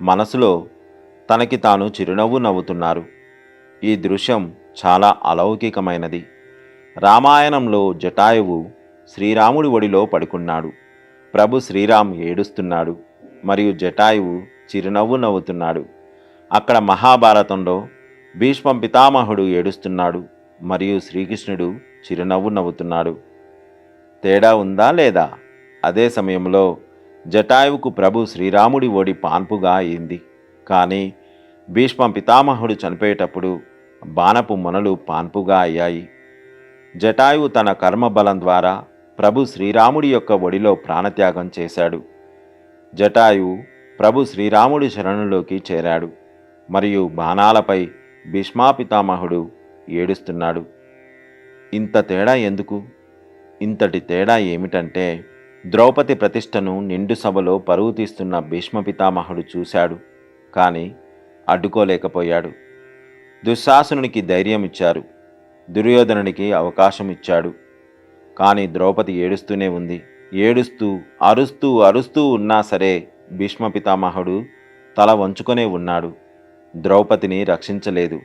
మనసులో తనకి తాను చిరునవ్వు నవ్వుతున్నారు. ఈ దృశ్యం చాలా అలౌకికమైనది. రామాయణంలో జటాయువు శ్రీరాముడి ఒడిలో పడుకున్నాడు. ప్రభు శ్రీరామ్ ఏడుస్తున్నాడు మరియు జటాయువు చిరునవ్వు నవ్వుతున్నాడు. అక్కడ మహాభారతంలో భీష్మ పితామహుడు ఏడుస్తున్నాడు మరియు శ్రీకృష్ణుడు చిరునవ్వు నవ్వుతున్నాడు. తేడా ఉందా లేదా? అదే సమయంలో జటాయువుకు ప్రభు శ్రీరాముడి ఒడి పాన్పుగా అయింది. కానీ భీష్మ పితామహుడు చనిపోయేటప్పుడు బాణపు మొనలు పాన్పుగా అయ్యాయి. జటాయువు తన కర్మబలం ద్వారా ప్రభు శ్రీరాముడి యొక్క ఒడిలో ప్రాణత్యాగం చేశాడు. జటాయువు ప్రభు శ్రీరాముడి శరణులోకి చేరాడు మరియు బాణాలపై భీష్మాపితామహుడు ఏడుస్తున్నాడు. ఇంత తేడా ఎందుకు? ఇంతటి తేడా ఏమిటంటే, ద్రౌపది ప్రతిష్టను నిండు సభలో పరువు తీస్తున్న భీష్మపితామహుడు చూశాడు, కానీ అడ్డుకోలేకపోయాడు. దుశ్శాసనునికి ధైర్యం ఇచ్చారు, దుర్యోధనునికి అవకాశం ఇచ్చాడు. కానీ ద్రౌపది ఏడుస్తూనే ఉంది. ఏడుస్తూ అరుస్తూ అరుస్తూ ఉన్నా సరే భీష్మపితామహుడు తల వంచుకొనే ఉన్నాడు. ద్రౌపదిని రక్షించలేదు.